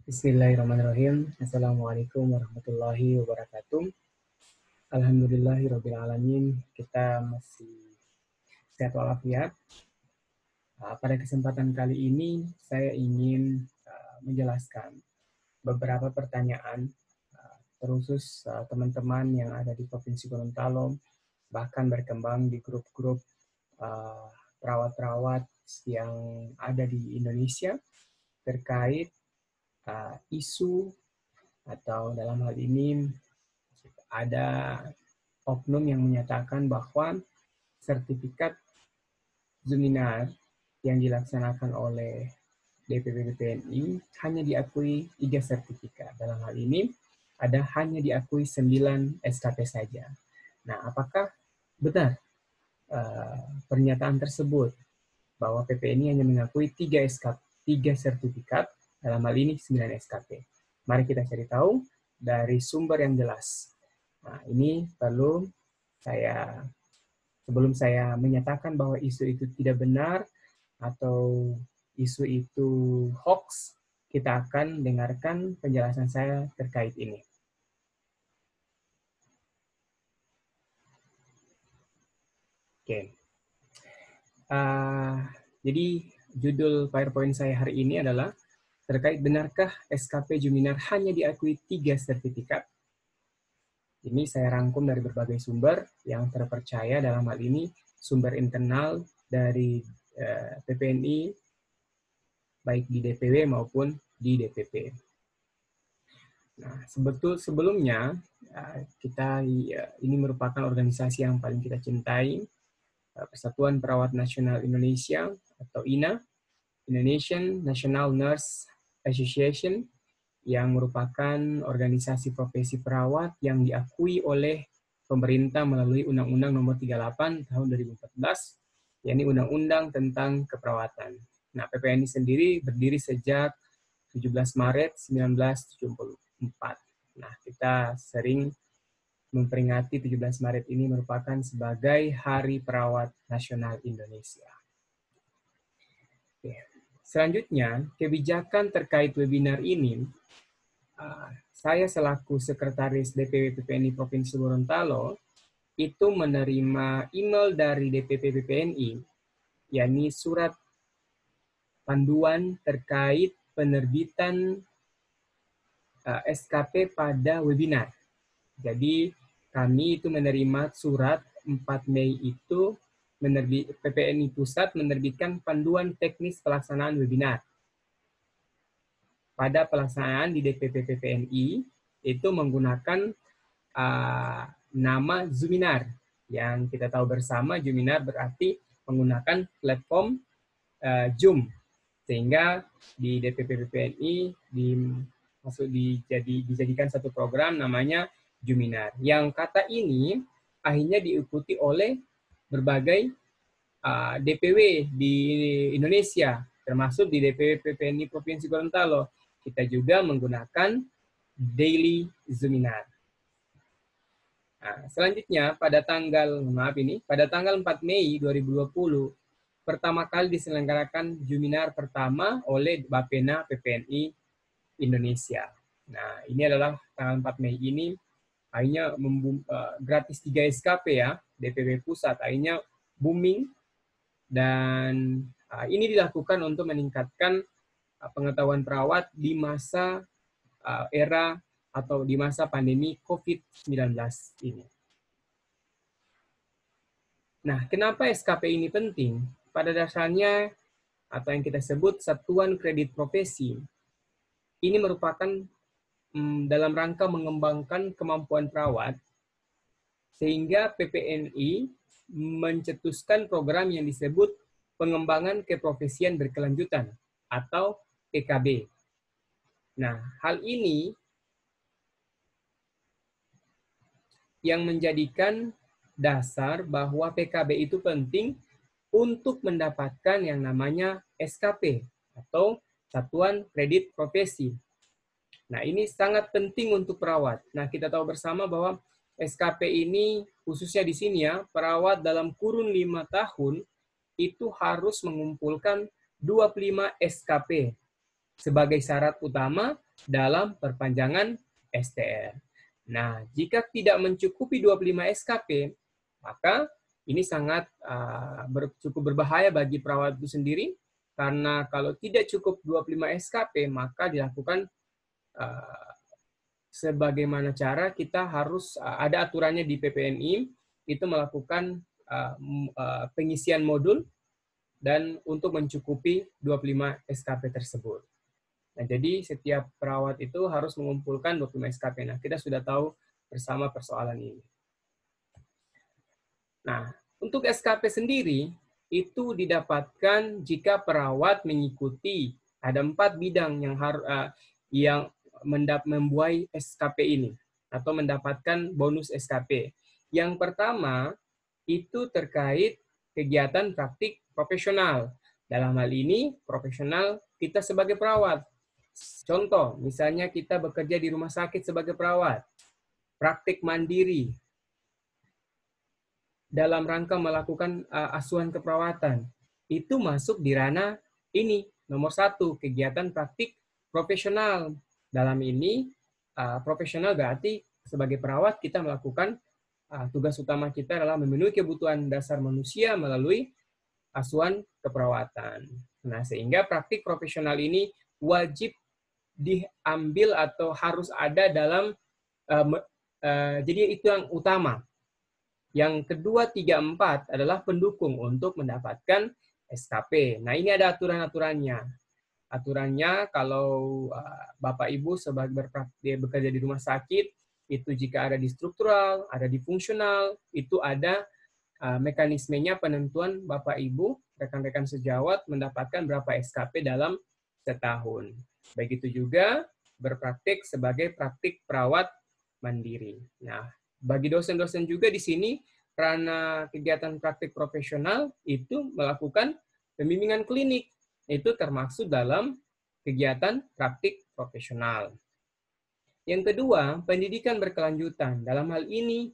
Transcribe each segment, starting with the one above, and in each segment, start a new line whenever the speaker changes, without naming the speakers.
Bismillahirrahmanirrahim. Assalamualaikum warahmatullahi wabarakatuh. Alhamdulillahirabbil alamin. Kita masih sehat walafiat. Pada kesempatan kali ini saya ingin menjelaskan beberapa pertanyaan terkhusus teman-teman yang ada di Provinsi Gorontalo, bahkan berkembang di grup-grup perawat-perawat yang ada di Indonesia terkait isu atau dalam hal ini ada oknum yang menyatakan bahwa sertifikat Zuminar yang dilaksanakan oleh DPP PPNI hanya diakui 3 sertifikat. Dalam hal ini ada hanya diakui 9 SKP saja. Nah, apakah benar pernyataan tersebut bahwa PPNI hanya mengakui 3 sertifikat, dalam hal ini 9 SKP? Mari kita cari tahu dari sumber yang jelas. Nah, ini perlu sebelum saya menyatakan bahwa isu itu tidak benar atau isu itu hoax, kita akan dengarkan penjelasan saya terkait ini. Oke. Jadi judul PowerPoint saya hari ini adalah terkait benarkah SKP Zuminar hanya diakui 3 sertifikat? Ini saya rangkum dari berbagai sumber yang terpercaya, dalam hal ini sumber internal dari PPNI, baik di DPW maupun di DPP. Nah, sebelumnya ini merupakan organisasi yang paling kita cintai, Persatuan Perawat Nasional Indonesia atau INA, Indonesian National Nurse Association, yang merupakan organisasi profesi perawat yang diakui oleh pemerintah melalui Undang-Undang Nomor 38 Tahun 2014, yakni Undang-Undang tentang Keperawatan. Nah, PPNI sendiri berdiri sejak 17 Maret 1974. Nah, kita sering memperingati 17 Maret ini merupakan sebagai Hari Perawat Nasional Indonesia. Oke. Selanjutnya, kebijakan terkait webinar ini, saya selaku Sekretaris DPW PPNI Provinsi Gorontalo itu menerima email dari DPP PPNI, yakni surat panduan terkait penerbitan SKP pada webinar. Jadi kami itu menerima surat 4 Mei itu, PPNI Pusat menerbitkan panduan teknis pelaksanaan webinar. Pada pelaksanaan di DPP PPNI itu menggunakan nama Zuminar, yang kita tahu bersama Zuminar berarti menggunakan platform Zoom, sehingga di DPP PPNI dijadikan satu program namanya Zuminar. Yang kata ini akhirnya diikuti oleh berbagai DPW di Indonesia, termasuk di DPW PPNI Provinsi Gorontalo. Kita juga menggunakan Daily Zuminar. Nah, selanjutnya pada tanggal 4 Mei 2020 pertama kali diselenggarakan Zuminar pertama oleh Bapena PPNI Indonesia. Nah, ini adalah tanggal 4 Mei ini akhirnya gratis 3 SKP ya, DPW Pusat akhirnya booming, dan ini dilakukan untuk meningkatkan pengetahuan perawat di masa era atau di masa pandemi COVID-19 ini. Nah, kenapa SKP ini penting? Pada dasarnya, atau yang kita sebut Satuan Kredit Profesi, ini merupakan dalam rangka mengembangkan kemampuan perawat, sehingga PPNI mencetuskan program yang disebut Pengembangan Keprofesian Berkelanjutan atau PKB. Nah, hal ini yang menjadikan dasar bahwa PKB itu penting untuk mendapatkan yang namanya SKP atau Satuan Kredit Profesi. Nah, ini sangat penting untuk perawat. Nah, kita tahu bersama bahwa SKP ini khususnya di sini ya, perawat dalam kurun 5 tahun itu harus mengumpulkan 25 SKP sebagai syarat utama dalam perpanjangan STR. Nah, jika tidak mencukupi 25 SKP, maka ini sangat cukup berbahaya bagi perawat itu sendiri, karena kalau tidak cukup 25 SKP, maka dilakukan sebagaimana cara kita harus ada aturannya di PPNI, itu melakukan pengisian modul dan untuk mencukupi 25 SKP tersebut. Nah, jadi setiap perawat itu harus mengumpulkan 25 SKP. Nah, kita sudah tahu bersama persoalan ini. Nah, untuk SKP sendiri, itu didapatkan jika perawat mengikuti ada 4 bidang yang membuai SKP ini atau mendapatkan bonus SKP. Yang pertama, itu terkait kegiatan praktik profesional. Dalam hal ini, profesional kita sebagai perawat. Contoh, misalnya kita bekerja di rumah sakit sebagai perawat, praktik mandiri dalam rangka melakukan asuhan keperawatan. Itu masuk di ranah ini. Nomor 1, kegiatan praktik profesional. Dalam ini, profesional berarti sebagai perawat kita melakukan tugas utama kita adalah memenuhi kebutuhan dasar manusia melalui asuhan keperawatan. Nah, sehingga praktik profesional ini wajib diambil atau harus ada dalam, jadi itu yang utama. Yang kedua, 3, 4 adalah pendukung untuk mendapatkan SKP. Nah, ini ada aturan-aturannya. Aturannya kalau Bapak Ibu sebagai bekerja di rumah sakit, itu jika ada di struktural, ada di fungsional, itu ada mekanismenya penentuan Bapak Ibu, rekan-rekan sejawat mendapatkan berapa SKP dalam setahun. Begitu juga berpraktik sebagai praktik perawat mandiri. Nah, bagi dosen-dosen juga di sini, karena kegiatan praktik profesional itu melakukan pembimbingan klinik. Itu termasuk dalam kegiatan praktik profesional. Yang kedua, pendidikan berkelanjutan. Dalam hal ini,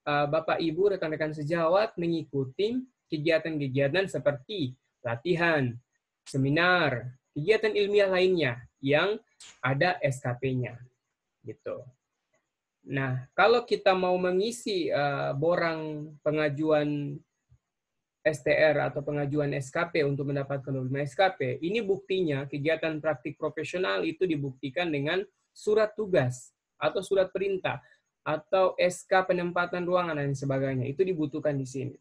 Bapak Ibu rekan-rekan sejawat mengikuti kegiatan-kegiatan seperti latihan, seminar, kegiatan ilmiah lainnya yang ada SKP-nya. Gitu. Nah, kalau kita mau mengisi borang pengajuan STR atau pengajuan SKP untuk mendapatkan 25 SKP, ini buktinya kegiatan praktik profesional itu dibuktikan dengan surat tugas atau surat perintah atau SK penempatan ruangan dan sebagainya. Itu dibutuhkan di sini.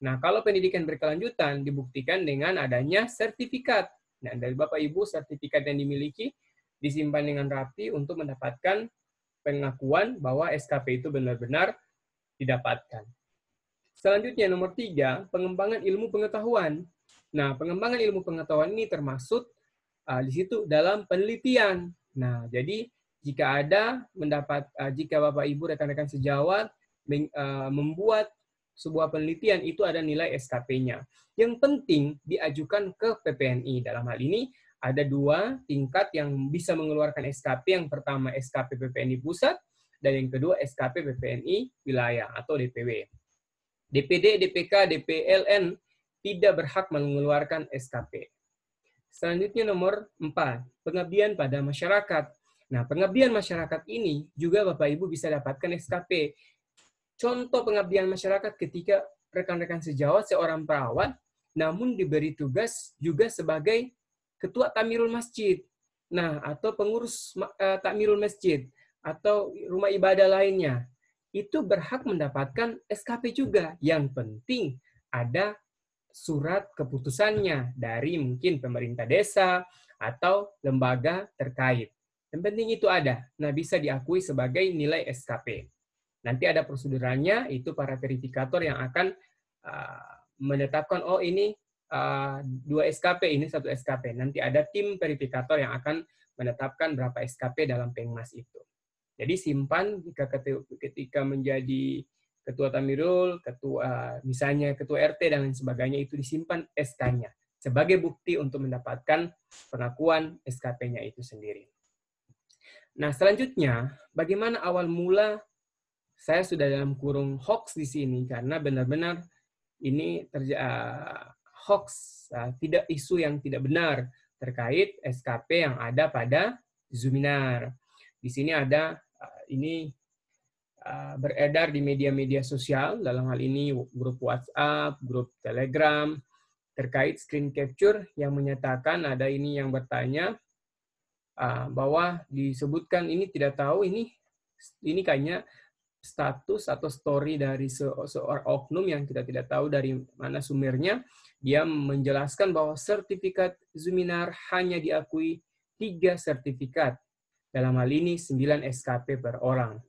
Nah, kalau pendidikan berkelanjutan dibuktikan dengan adanya sertifikat. Nah, dari Bapak Ibu sertifikat yang dimiliki disimpan dengan rapi untuk mendapatkan pengakuan bahwa SKP itu benar-benar didapatkan. Selanjutnya, nomor 3, pengembangan ilmu pengetahuan. Nah, pengembangan ilmu pengetahuan ini termasuk di situ dalam penelitian. Nah, jadi jika jika Bapak Ibu rekan-rekan sejawat membuat sebuah penelitian, itu ada nilai SKP-nya. Yang penting diajukan ke PPNI. Dalam hal ini, ada 2 tingkat yang bisa mengeluarkan SKP. Yang pertama SKP PPNI Pusat, dan yang kedua SKP PPNI Wilayah atau DPW. DPD, DPK, DPLN tidak berhak mengeluarkan SKP. Selanjutnya nomor 4, pengabdian pada masyarakat. Nah, pengabdian masyarakat ini juga Bapak Ibu bisa dapatkan SKP. Contoh pengabdian masyarakat ketika rekan-rekan sejawat seorang perawat, namun diberi tugas juga sebagai ketua takmirul masjid, nah atau pengurus takmirul masjid atau rumah ibadah lainnya, itu berhak mendapatkan SKP juga. Yang penting ada surat keputusannya dari mungkin pemerintah desa atau lembaga terkait. Yang penting itu ada. Nah, bisa diakui sebagai nilai SKP. Nanti ada prosedurannya, itu para verifikator yang akan menetapkan, oh ini 2 SKP, ini 1 SKP. Nanti ada tim verifikator yang akan menetapkan berapa SKP dalam Pengmas itu. Jadi simpan ketika menjadi ketua Tamirul, misalnya ketua RT dan lain sebagainya, itu disimpan SK-nya sebagai bukti untuk mendapatkan pengakuan SKP-nya itu sendiri. Nah, selanjutnya, bagaimana awal mula saya sudah dalam kurung hoax di sini, karena benar-benar ini hoax, tidak isu yang tidak benar terkait SKP yang ada pada Zoominar. Di sini ada ini beredar di media-media sosial, dalam hal ini grup WhatsApp, grup Telegram, terkait screen capture yang menyatakan ada ini yang bertanya bahwa disebutkan ini tidak tahu ini kayaknya status atau story dari seorang oknum yang kita tidak tahu dari mana sumbernya. Dia menjelaskan bahwa sertifikat Zoominar hanya diakui 3 sertifikat. Dalam hal ini 9 SKP per orang.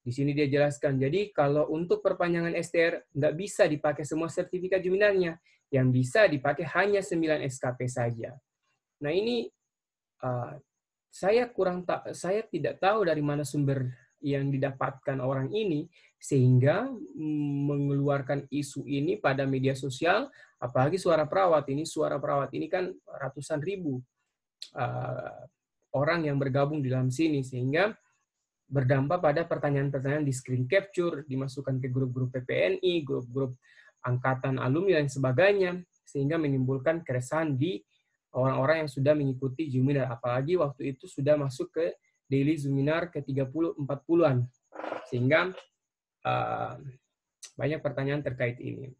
Di sini dia jelaskan, jadi kalau untuk perpanjangan STR nggak bisa dipakai semua sertifikat Zoominarnya, yang bisa dipakai hanya 9 SKP saja. Nah ini saya tidak tahu dari mana sumber yang didapatkan orang ini sehingga mengeluarkan isu ini pada media sosial, apalagi Suara Perawat ini kan ratusan ribu orang yang bergabung di dalam sini, sehingga berdampak pada pertanyaan-pertanyaan di screen capture, dimasukkan ke grup-grup PPNI, grup-grup angkatan alumni dan sebagainya, sehingga menimbulkan keresahan di orang-orang yang sudah mengikuti Zoominar, apalagi waktu itu sudah masuk ke daily Zoominar ke 30-40-an, sehingga banyak pertanyaan terkait ini.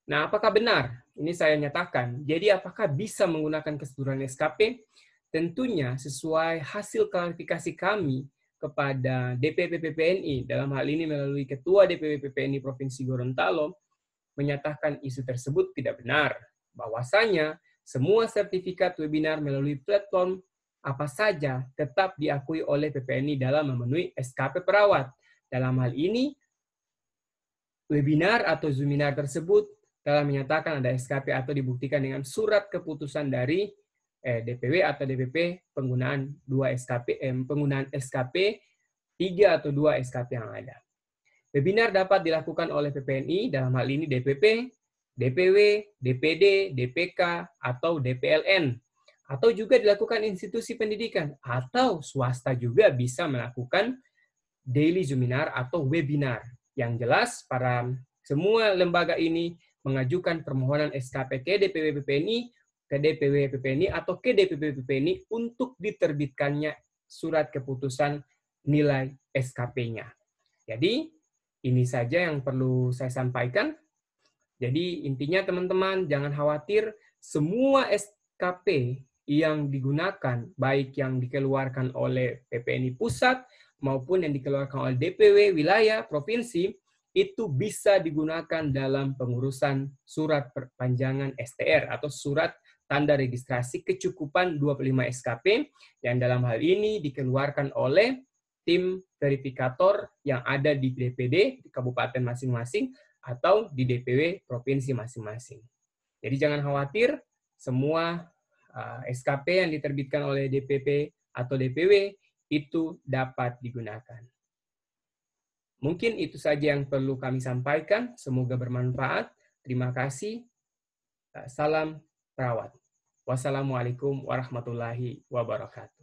Nah, apakah benar? Ini saya nyatakan. Jadi, apakah bisa menggunakan keseluruhan SKP? Tentunya sesuai hasil klarifikasi kami kepada DPP PPNI, dalam hal ini melalui Ketua DPP PPNI Provinsi Gorontalo, menyatakan isu tersebut tidak benar. Bahwasanya semua sertifikat webinar melalui platform apa saja tetap diakui oleh PPNI dalam memenuhi SKP perawat. Dalam hal ini, webinar atau Zoominar tersebut telah menyatakan ada SKP atau dibuktikan dengan surat keputusan dari DPW atau DPP penggunaan 2 SKP, penggunaan SKP 3 atau 2 SKP yang ada. Webinar dapat dilakukan oleh PPNI dalam hal ini DPP, DPW, DPD, DPK, atau DPLN. Atau juga dilakukan institusi pendidikan, atau swasta juga bisa melakukan daily Zoominar atau webinar. Yang jelas, para semua lembaga ini mengajukan permohonan SKP ke DPW PPNI, ke DPW PPNI, atau ke DPP PPNI untuk diterbitkannya surat keputusan nilai SKP-nya. Jadi, ini saja yang perlu saya sampaikan. Jadi, intinya teman-teman, jangan khawatir, semua SKP yang digunakan, baik yang dikeluarkan oleh PPNI Pusat, maupun yang dikeluarkan oleh DPW wilayah, provinsi, itu bisa digunakan dalam pengurusan surat perpanjangan STR atau surat tanda registrasi kecukupan 25 SKP yang dalam hal ini dikeluarkan oleh tim verifikator yang ada di DPD, di kabupaten masing-masing, atau di DPW provinsi masing-masing. Jadi jangan khawatir, semua SKP yang diterbitkan oleh DPP atau DPW itu dapat digunakan. Mungkin itu saja yang perlu kami sampaikan. Semoga bermanfaat. Terima kasih. Salam perawat. Wassalamualaikum warahmatullahi wabarakatuh.